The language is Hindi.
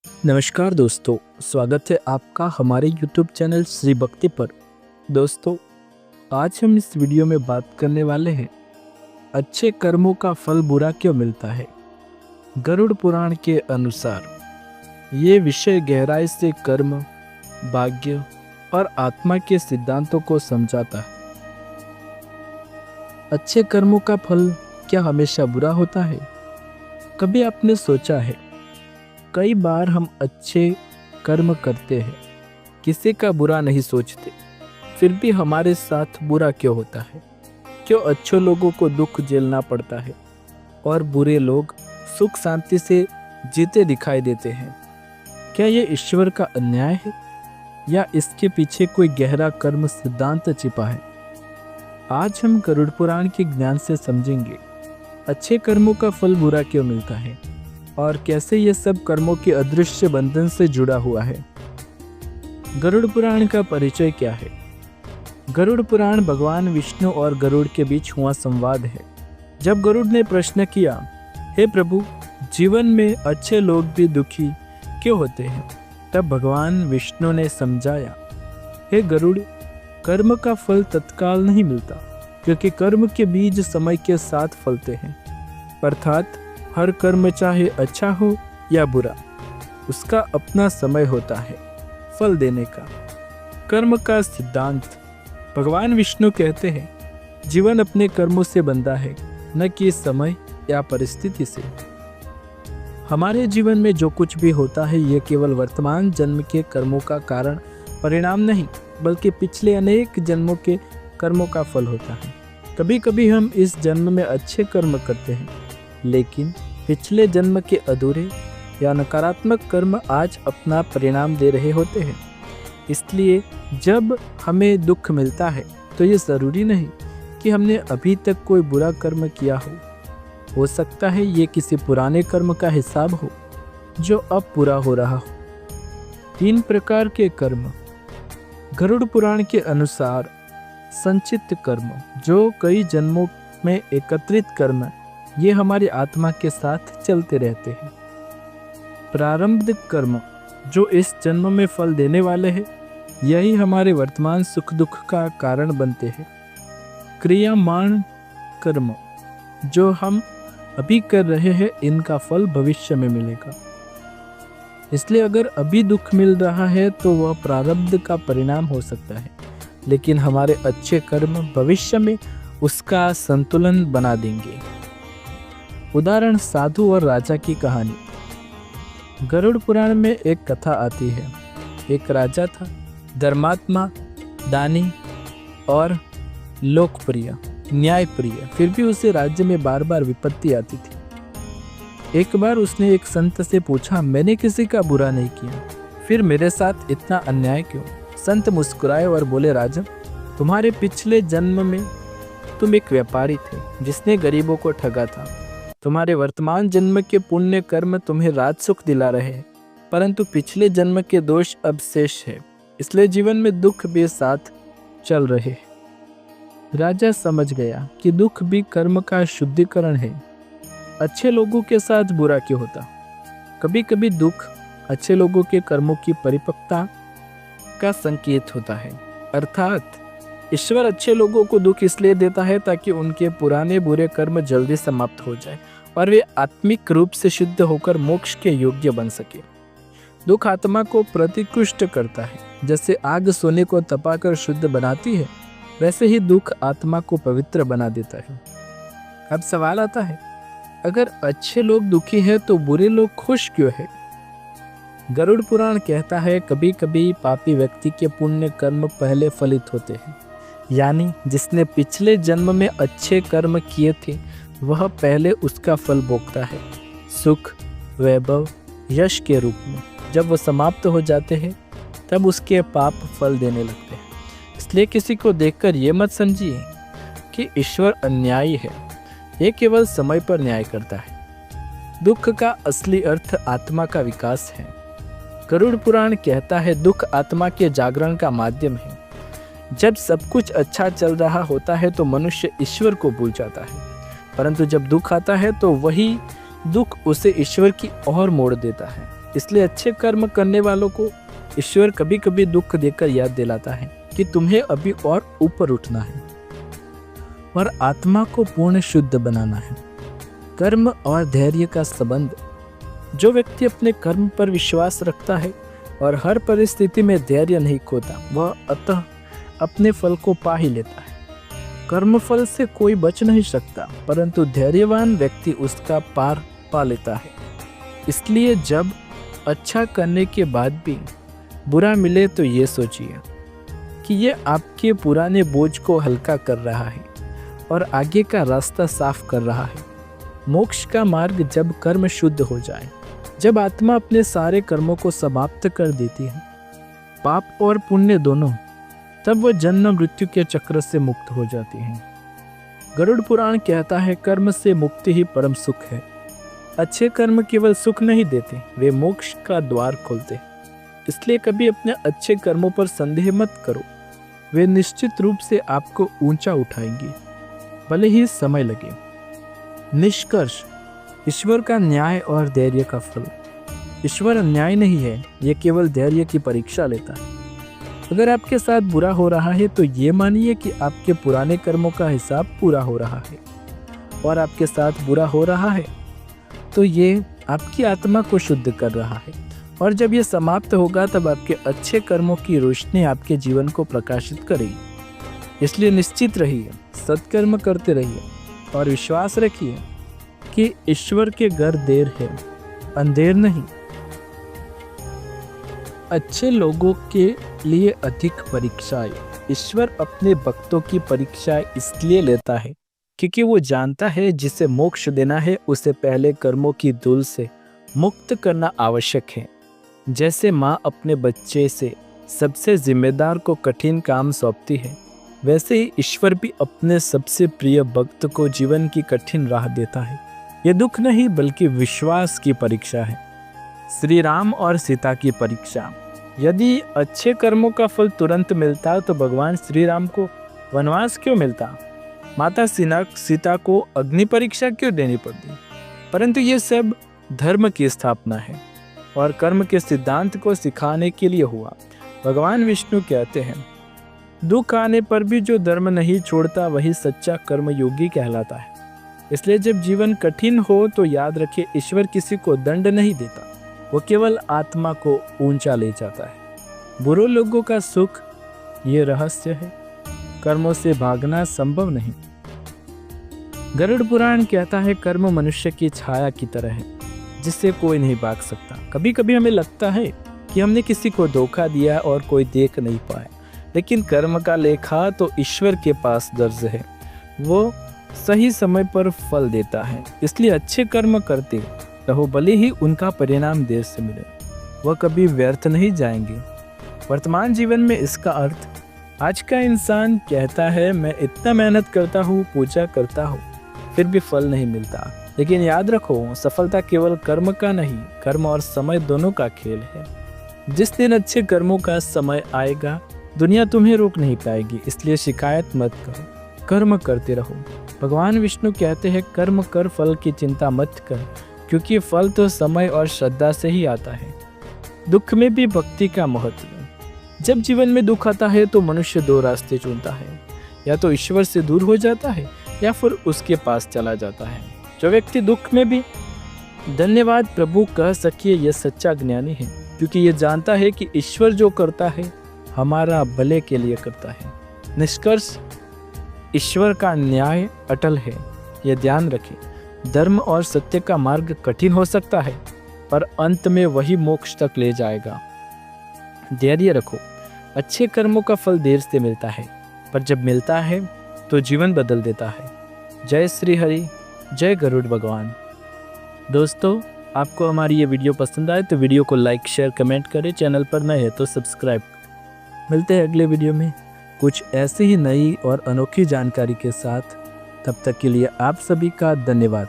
नमस्कार दोस्तों, स्वागत है आपका हमारे YouTube चैनल श्री भक्ति पर। दोस्तों, आज हम इस वीडियो में बात करने वाले हैं अच्छे कर्मों का फल बुरा क्यों मिलता है। गरुड़ पुराण के अनुसार ये विषय गहराई से कर्म, भाग्य और आत्मा के सिद्धांतों को समझाता है। अच्छे कर्मों का फल क्या हमेशा बुरा होता है? कभी आपने सोचा है, कई बार हम अच्छे कर्म करते हैं, किसी का बुरा नहीं सोचते, फिर भी हमारे साथ बुरा क्यों होता है? क्यों अच्छे लोगों को दुख झेलना पड़ता है और बुरे लोग सुख शांति से जीते दिखाई देते हैं? क्या ये ईश्वर का अन्याय है या इसके पीछे कोई गहरा कर्म सिद्धांत छिपा है? आज हम गरुड़ पुराण के ज्ञान से समझेंगे अच्छे कर्मों का फल बुरा क्यों मिलता है और कैसे ये सब कर्मों के अदृश्य बंधन से जुड़ा हुआ है। गरुड़ पुराण का परिचय क्या है? गरुड़ पुराण भगवान विष्णु और गरुड़ के बीच हुआ संवाद है। जब गरुड़ ने प्रश्न किया, हे प्रभु, जीवन में अच्छे लोग भी दुखी क्यों होते हैं? तब भगवान विष्णु ने समझाया, हे गरुड़, कर्म का फल तत्काल नहीं मिलता, क्योंकि कर्म के बीज समय के साथ फलते हैं। अर्थात हर कर्म चाहे अच्छा हो या बुरा, उसका अपना समय होता है फल देने का। कर्म का सिद्धांत। भगवान विष्णु कहते हैं, जीवन अपने कर्मों से बंधा है, न कि समय या परिस्थिति से। हमारे जीवन में जो कुछ भी होता है, ये केवल वर्तमान जन्म के कर्मों का कारण परिणाम नहीं, बल्कि पिछले अनेक जन्मों के कर्मों का फल होता है। कभी कभी हम इस जन्म में अच्छे कर्म करते हैं, लेकिन पिछले जन्म के अधूरे या नकारात्मक कर्म आज अपना परिणाम दे रहे होते हैं। इसलिए जब हमें दुख मिलता है तो ये ज़रूरी नहीं कि हमने अभी तक कोई बुरा कर्म किया हो सकता है ये किसी पुराने कर्म का हिसाब हो जो अब पूरा हो रहा हो। 3 प्रकार के कर्म। गरुड़ पुराण के अनुसार संचित कर्म, जो कई जन्मों में एकत्रित कर्म, ये हमारी आत्मा के साथ चलते रहते हैं। प्रारब्ध कर्म, जो इस जन्म में फल देने वाले हैं, यही हमारे वर्तमान सुख दुख का कारण बनते हैं। क्रियामान कर्म, जो हम अभी कर रहे हैं, इनका फल भविष्य में मिलेगा। इसलिए अगर अभी दुख मिल रहा है तो वह प्रारब्ध का परिणाम हो सकता है, लेकिन हमारे अच्छे कर्म भविष्य में उसका संतुलन बना देंगे। उदाहरण, साधु और राजा की कहानी। गरुड़ पुराण में एक कथा आती है। एक राजा था, धर्मात्मा, दानी और लोकप्रिय, न्यायप्रिय, फिर भी उसे राज्य में बार बार विपत्ति आती थी। एक बार उसने एक संत से पूछा, मैंने किसी का बुरा नहीं किया, फिर मेरे साथ इतना अन्याय क्यों? संत मुस्कुराए और बोले, राजन, तुम्हारे पिछले जन्म में तुम एक व्यापारी थे जिसने गरीबों को ठगा था। तुम्हारे वर्तमान जन्म के पुण्य कर्म तुम्हें राज सुख दिला रहे हैं, परंतु पिछले जन्म के दोष अब शेष है, इसलिए जीवन में दुख भी साथ चल रहे हैं। राजा समझ गया कि दुख भी कर्म का शुद्धिकरण है। अच्छे लोगों के साथ बुरा क्यों होता? कभी कभी दुख अच्छे लोगों के कर्मों की परिपक्वता का संकेत होता है। अर्थात ईश्वर अच्छे लोगों को दुख इसलिए देता है ताकि उनके पुराने बुरे कर्म जल्दी समाप्त हो जाए और वे आत्मिक रूप से शुद्ध होकर मोक्ष के योग्य बन सके। दुख आत्मा को प्रतिकृष्ट करता है। जैसे आग सोने को तपाकर शुद्ध बनाती है, वैसे ही दुख आत्मा को पवित्र बना देता है। अब सवाल आता है, अगर अच्छे लोग दुखी हैं तो बुरे लोग खुश क्यों है? गरुड़ पुराण कहता है, कभी कभी पापी व्यक्ति के पुण्य कर्म पहले फलित होते हैं, यानी जिसने पिछले जन्म में अच्छे कर्म किए थे वह पहले उसका फल भोगता है, सुख, वैभव, यश के रूप में। जब वह समाप्त हो जाते हैं तब उसके पाप फल देने लगते हैं। इसलिए किसी को देखकर ये मत समझिए कि ईश्वर अन्यायी है, ये केवल समय पर न्याय करता है। दुख का असली अर्थ आत्मा का विकास है। गरुड़ पुराण कहता है, दुख आत्मा के जागरण का माध्यम है। जब सब कुछ अच्छा चल रहा होता है तो मनुष्य ईश्वर को भूल जाता है, परंतु जब दुख आता है तो वही दुख उसे ईश्वर की ओर मोड़ देता है। इसलिए अच्छे कर्म करने वालों को ईश्वर कभी कभी दुख देकर याद दिलाता है कि तुम्हें अभी और ऊपर उठना है और आत्मा को पूर्ण शुद्ध बनाना है। कर्म और धैर्य का संबंध। जो व्यक्ति अपने कर्म पर विश्वास रखता है और हर परिस्थिति में धैर्य नहीं खोता, वह अतः अपने फल को पा ही लेता है। कर्म फल से कोई बच नहीं सकता, परंतु धैर्यवान व्यक्ति उसका पार पा लेता है। इसलिए जब अच्छा करने के बाद भी बुरा मिले तो ये सोचिए कि ये आपके पुराने बोझ को हल्का कर रहा है और आगे का रास्ता साफ कर रहा है। मोक्ष का मार्ग जब कर्म शुद्ध हो जाए, जब आत्मा अपने सारे कर्मों को समाप्त कर देती है, पाप और पुण्य दोनों, तब वह जन्म मृत्यु के चक्र से मुक्त हो जाती है। गरुड़ पुराण कहता है, कर्म से मुक्ति ही परम सुख है। अच्छे कर्म केवल सुख नहीं देते, वे मोक्ष का द्वार खोलते। इसलिए कभी अपने अच्छे कर्मों पर संदेह मत करो, वे निश्चित रूप से आपको ऊंचा उठाएंगे, भले ही समय लगे। निष्कर्ष। ईश्वर का न्याय और धैर्य का फल। ईश्वर अन्याय नहीं है, यह केवल धैर्य की परीक्षा लेता है। अगर आपके साथ बुरा हो रहा है तो ये मानिए कि आपके पुराने कर्मों का हिसाब पूरा हो रहा है, और आपके साथ बुरा हो रहा है तो ये आपकी आत्मा को शुद्ध कर रहा है, और जब ये समाप्त होगा तब आपके अच्छे कर्मों की रोशनी आपके जीवन को प्रकाशित करेगी। इसलिए निश्चित रहिए, सत्कर्म करते रहिए और विश्वास रखिए कि ईश्वर के घर देर है, अंधेर नहीं। अच्छे लोगों के लिए अधिक परीक्षाएं। ईश्वर अपने भक्तों की परीक्षाएं इसलिए लेता है क्योंकि वो जानता है जिसे मोक्ष देना है उसे पहले कर्मों की धूल से मुक्त करना आवश्यक है। जैसे माँ अपने बच्चे से सबसे जिम्मेदार को कठिन काम सौंपती है, वैसे ही ईश्वर भी अपने सबसे प्रिय भक्त को जीवन की कठिन राह देता है। यह दुख नहीं बल्कि विश्वास की परीक्षा है। श्री राम और सीता की परीक्षा। यदि अच्छे कर्मों का फल तुरंत मिलता तो भगवान श्री राम को वनवास क्यों मिलता? माता सीता को अग्नि परीक्षा क्यों देनी पड़ती? परंतु ये सब धर्म की स्थापना है और कर्म के सिद्धांत को सिखाने के लिए हुआ। भगवान विष्णु कहते हैं, दुख आने पर भी जो धर्म नहीं छोड़ता वही सच्चा कर्मयोगी कहलाता है। इसलिए जब जीवन कठिन हो तो याद रखिए, ईश्वर किसी को दंड नहीं देता, वो केवल आत्मा को ऊंचा ले जाता है। बुरे लोगों का सुख ये रहस्य है, कर्मों से भागना संभव नहीं। गरुड़ पुराण कहता है, कर्म मनुष्य की छाया की तरह है जिससे कोई नहीं भाग सकता। कभी कभी हमें लगता है कि हमने किसी को धोखा दिया और कोई देख नहीं पाया, लेकिन कर्म का लेखा तो ईश्वर के पास दर्ज है, वो सही समय पर फल देता है। इसलिए अच्छे कर्म करते रहो, भले ही उनका परिणाम देर से मिले, वह कभी व्यर्थ नहीं जाएंगे। वर्तमान जीवन में इसका अर्थ, आज का इंसान कहता है मैं इतना मेहनत करता हूँ, पूजा करता हूँ, फिर भी फल नहीं मिलता। लेकिन याद रखो, सफलता केवल कर्म का नहीं, कर्म और समय दोनों का खेल है। जिस दिन अच्छे कर्मों का समय आएगा, दुनिया तुम्हें रोक नहीं पाएगी। इसलिए शिकायत मत करो, कर्म करते रहो। भगवान विष्णु कहते हैं, कर्म कर, फल की चिंता मत कर, क्योंकि फल तो समय और श्रद्धा से ही आता है। दुख में भी भक्ति का महत्व है। जब जीवन में दुख आता है तो मनुष्य दो रास्ते चुनता है, या तो ईश्वर से दूर हो जाता है या फिर उसके पास चला जाता है। जो व्यक्ति दुख में भी धन्यवाद प्रभु कह सके, यह सच्चा ज्ञानी है, क्योंकि ये जानता है कि ईश्वर जो करता है हमारा भले के लिए करता है। निष्कर्ष, ईश्वर का न्याय अटल है, यह ध्यान रखें। धर्म और सत्य का मार्ग कठिन हो सकता है, पर अंत में वही मोक्ष तक ले जाएगा। धैर्य रखो, अच्छे कर्मों का फल देर से मिलता है, पर जब मिलता है तो जीवन बदल देता है। जय श्री हरि, जय गरुड़ भगवान। दोस्तों, आपको हमारी ये वीडियो पसंद आए तो वीडियो को लाइक, शेयर, कमेंट करें। चैनल पर नए हैं तो सब्सक्राइब। मिलते हैं अगले वीडियो में कुछ ऐसी ही नई और अनोखी जानकारी के साथ। तब तक के लिए आप सभी का धन्यवाद।